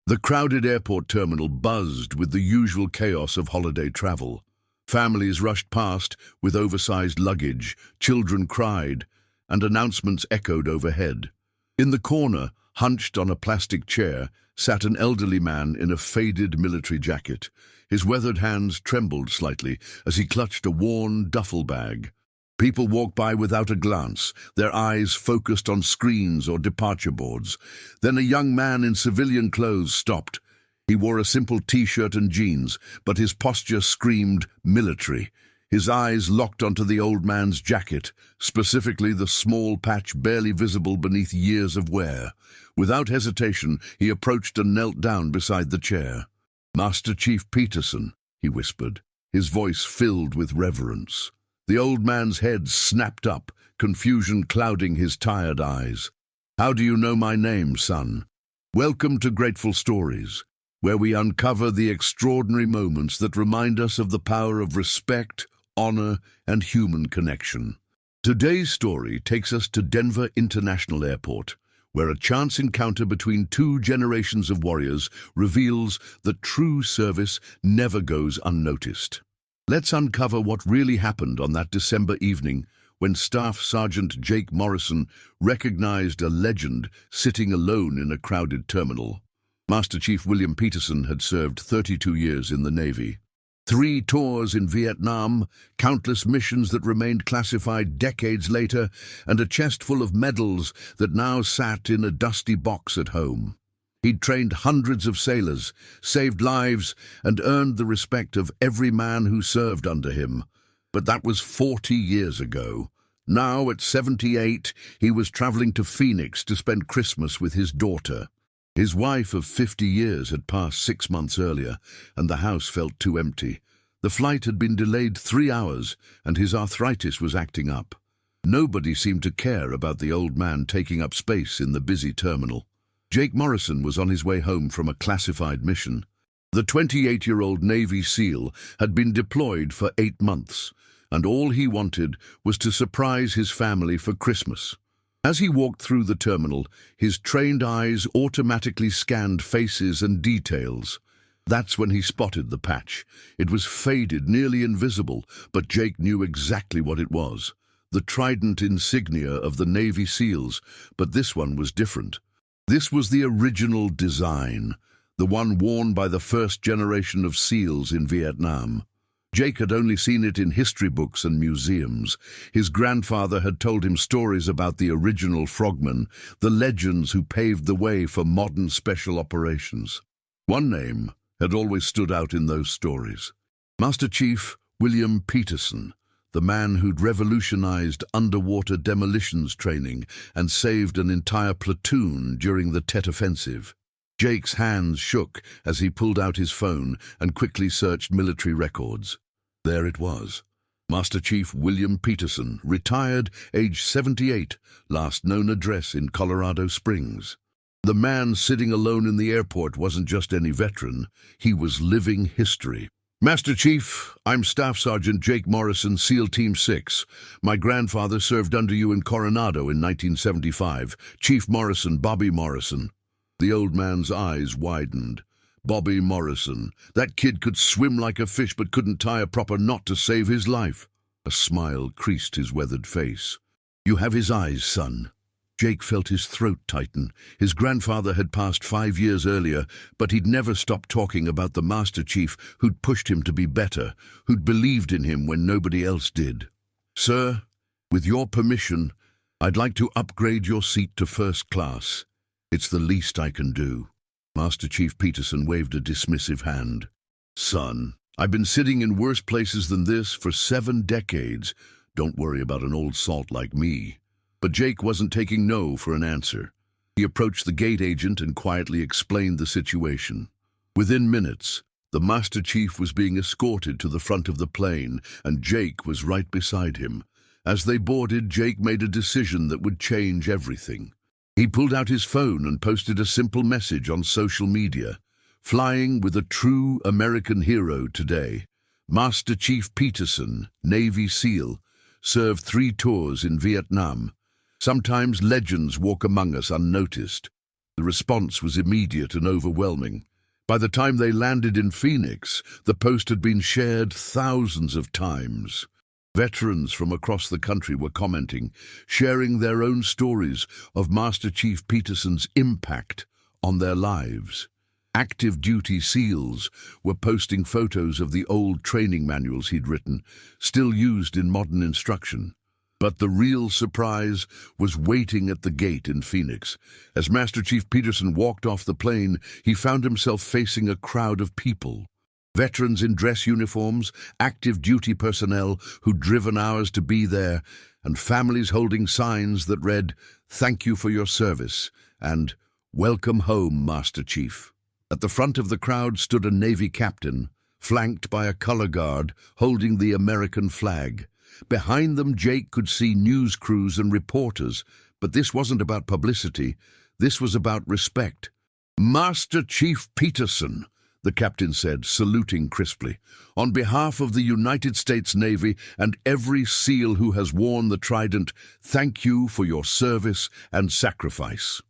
The crowded airport terminal buzzed with the usual chaos of holiday travel. Families rushed past with oversized luggage, children cried, and announcements echoed overhead. In the corner, hunched on a plastic chair, sat an elderly man in a faded military jacket. His weathered hands trembled slightly as he clutched a worn duffel bag. People walked by without a glance, their eyes focused on screens or departure boards. Then a young man in civilian clothes stopped. He wore a simple t-shirt and jeans, but his posture screamed military. His eyes locked onto the old man's jacket, specifically the small patch barely visible beneath years of wear. Without hesitation, he approached and knelt down beside the chair. "Master Chief Peterson," he whispered, his voice filled with reverence. The old man's head snapped up, confusion clouding his tired eyes. "How do you know my name, son? Welcome to Grateful Stories, where we uncover the extraordinary moments that remind us of the power of respect, honor, and human connection." Today's story takes us to Denver International Airport, where a chance encounter between two generations of warriors reveals that true service never goes unnoticed. Let's uncover what really happened on that December evening when Staff Sergeant Jake Morrison recognized a legend sitting alone in a crowded terminal. Master Chief William Peterson had served 32 years in the Navy. 3 tours in Vietnam, countless missions that remained classified decades later, and a chest full of medals that now sat in a dusty box at home. He'd trained hundreds of sailors, saved lives, and earned the respect of every man who served under him. But that was 40 years ago. Now, at 78, he was traveling to Phoenix to spend Christmas with his daughter. His wife of 50 years had passed 6 months earlier, and the house felt too empty. The flight had been delayed 3 hours, and his arthritis was acting up. Nobody seemed to care about the old man taking up space in the busy terminal. Jake Morrison was on his way home from a classified mission. The 28-year-old Navy SEAL had been deployed for 8 months, and all he wanted was to surprise his family for Christmas. As he walked through the terminal, his trained eyes automatically scanned faces and details. That's when he spotted the patch. It was faded, nearly invisible, but Jake knew exactly what it was. The trident insignia of the Navy SEALs, but this one was different. This was the original design, the one worn by the first generation of SEALs in Vietnam. Jake had only seen it in history books and museums. His grandfather had told him stories about the original frogmen, the legends who paved the way for modern special operations. One name had always stood out in those stories: Master Chief William Peterson, the man who'd revolutionized underwater demolitions training and saved an entire platoon during the Tet Offensive. Jake's hands shook as he pulled out his phone and quickly searched military records. There it was. Master Chief William Peterson, retired, age 78, last known address in Colorado Springs. The man sitting alone in the airport wasn't just any veteran, he was living history. "Master Chief, I'm Staff Sergeant Jake Morrison, SEAL Team 6. My grandfather served under you in Coronado in 1975. Chief Morrison, Bobby Morrison." The old man's eyes widened. Bobby Morrison. That kid could swim like a fish but couldn't tie a proper knot to save his life. A smile creased his weathered face. "You have his eyes, son." Jake felt his throat tighten. His grandfather had passed 5 years earlier, but he'd never stopped talking about the Master Chief who'd pushed him to be better, who'd believed in him when nobody else did. "Sir, with your permission, I'd like to upgrade your seat to first class. It's the least I can do." Master Chief Peterson waved a dismissive hand. "Son, I've been sitting in worse places than this for 7 decades. Don't worry about an old salt like me." But Jake wasn't taking no for an answer. He approached the gate agent and quietly explained the situation. Within minutes, the Master Chief was being escorted to the front of the plane, and Jake was right beside him. As they boarded, Jake made a decision that would change everything. He pulled out his phone and posted a simple message on social media. "Flying with a true American hero today. Master Chief Peterson, Navy SEAL, served 3 tours in Vietnam. Sometimes legends walk among us unnoticed. The response was immediate and overwhelming. By the time they landed in Phoenix, the post had been shared thousands of times. Veterans from across the country were commenting, sharing their own stories of Master Chief Peterson's impact on their lives. Active duty SEALs were posting photos of the old training manuals he'd written, still used in modern instruction. But the real surprise was waiting at the gate in Phoenix. As Master Chief Peterson walked off the plane, he found himself facing a crowd of people. Veterans in dress uniforms, active duty personnel who'd driven hours to be there, and families holding signs that read, "Thank you for your service," and "Welcome home, Master Chief." At the front of the crowd stood a Navy captain, flanked by a color guard holding the American flag. Behind them, Jake could see news crews and reporters, but this wasn't about publicity. This was about respect. "Master Chief Peterson," the captain said, saluting crisply, "on behalf of the United States Navy and every SEAL who has worn the trident, thank you for your service and sacrifice."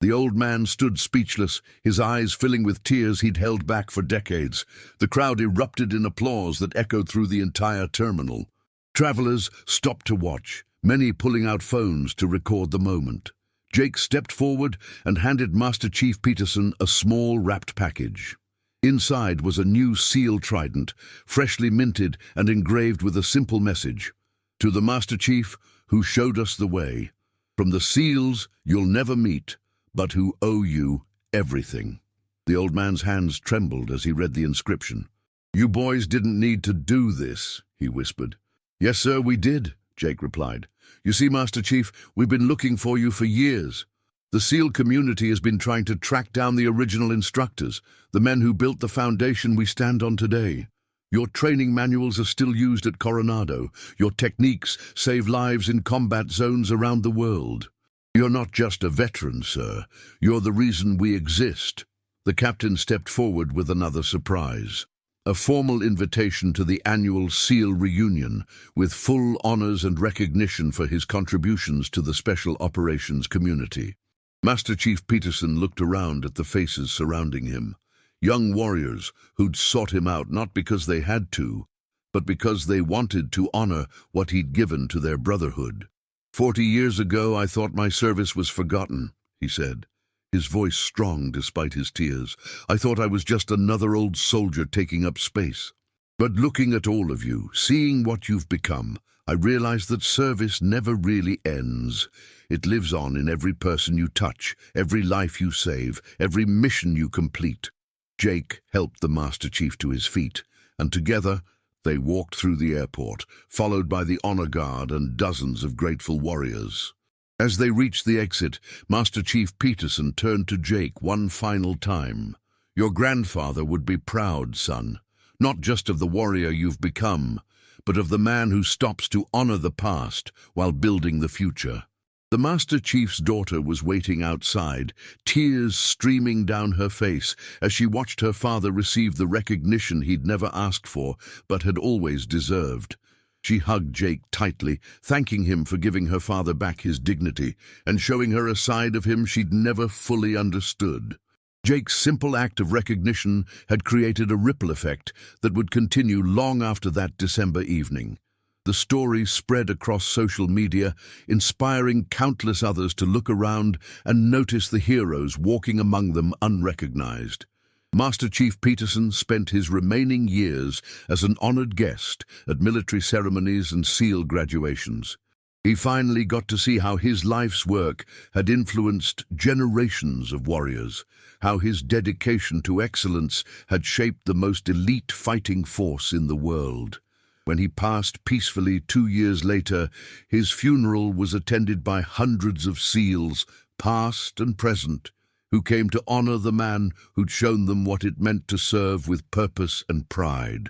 The old man stood speechless, his eyes filling with tears he'd held back for decades. The crowd erupted in applause that echoed through the entire terminal. Travelers stopped to watch, many pulling out phones to record the moment. Jake stepped forward and handed Master Chief Peterson a small wrapped package. Inside was a new SEAL trident, freshly minted and engraved with a simple message. "To the Master Chief, who showed us the way. From the SEALs you'll never meet, but who owe you everything." The old man's hands trembled as he read the inscription. "You boys didn't need to do this," he whispered. "Yes, sir, we did," Jake replied. "You see, Master Chief, we've been looking for you for years. The SEAL community has been trying to track down the original instructors, the men who built the foundation we stand on today. Your training manuals are still used at Coronado. Your techniques save lives in combat zones around the world. You're not just a veteran, sir. You're the reason we exist." The captain stepped forward with another surprise. A formal invitation to the annual SEAL reunion, with full honors and recognition for his contributions to the Special Operations community. Master Chief Peterson looked around at the faces surrounding him. Young warriors who'd sought him out not because they had to, but because they wanted to honor what he'd given to their brotherhood. "40 years ago, I thought my service was forgotten," he said, his voice strong despite his tears. "I thought I was just another old soldier taking up space. But looking at all of you, seeing what you've become, I realize that service never really ends. It lives on in every person you touch, every life you save, every mission you complete." Jake helped the Master Chief to his feet, and together they walked through the airport, followed by the honor guard and dozens of grateful warriors. As they reached the exit, Master Chief Peterson turned to Jake one final time. "Your grandfather would be proud, son, not just of the warrior you've become, but of the man who stops to honor the past while building the future." The Master Chief's daughter was waiting outside, tears streaming down her face as she watched her father receive the recognition he'd never asked for but had always deserved. She hugged Jake tightly, thanking him for giving her father back his dignity and showing her a side of him she'd never fully understood. Jake's simple act of recognition had created a ripple effect that would continue long after that December evening. The story spread across social media, inspiring countless others to look around and notice the heroes walking among them unrecognized. Master Chief Peterson spent his remaining years as an honored guest at military ceremonies and SEAL graduations. He finally got to see how his life's work had influenced generations of warriors, how his dedication to excellence had shaped the most elite fighting force in the world. When he passed peacefully 2 years later, his funeral was attended by hundreds of SEALs, past and present, who came to honor the man who'd shown them what it meant to serve with purpose and pride.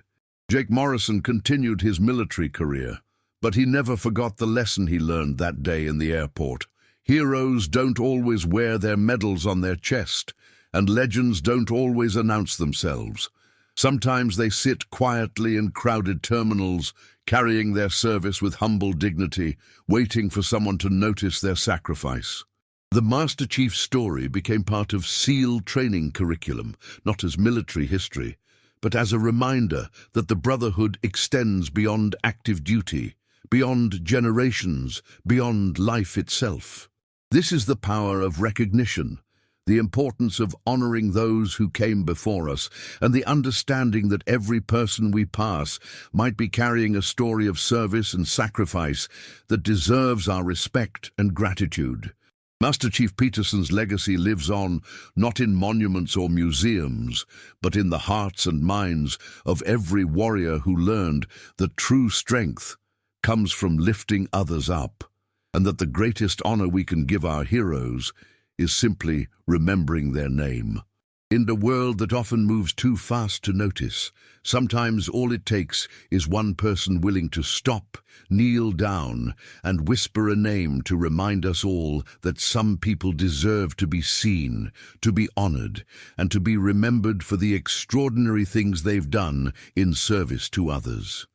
Jake Morrison continued his military career, but he never forgot the lesson he learned that day in the airport. Heroes don't always wear their medals on their chest, and legends don't always announce themselves. Sometimes they sit quietly in crowded terminals, carrying their service with humble dignity, waiting for someone to notice their sacrifice. The Master Chief's story became part of SEAL training curriculum, not as military history, but as a reminder that the Brotherhood extends beyond active duty, beyond generations, beyond life itself. This is the power of recognition, the importance of honoring those who came before us, and the understanding that every person we pass might be carrying a story of service and sacrifice that deserves our respect and gratitude. Master Chief Peterson's legacy lives on, not in monuments or museums, but in the hearts and minds of every warrior who learned that true strength comes from lifting others up, and that the greatest honor we can give our heroes is simply remembering their name. In a world that often moves too fast to notice, sometimes all it takes is one person willing to stop, kneel down, and whisper a name to remind us all that some people deserve to be seen, to be honored, and to be remembered for the extraordinary things they've done in service to others.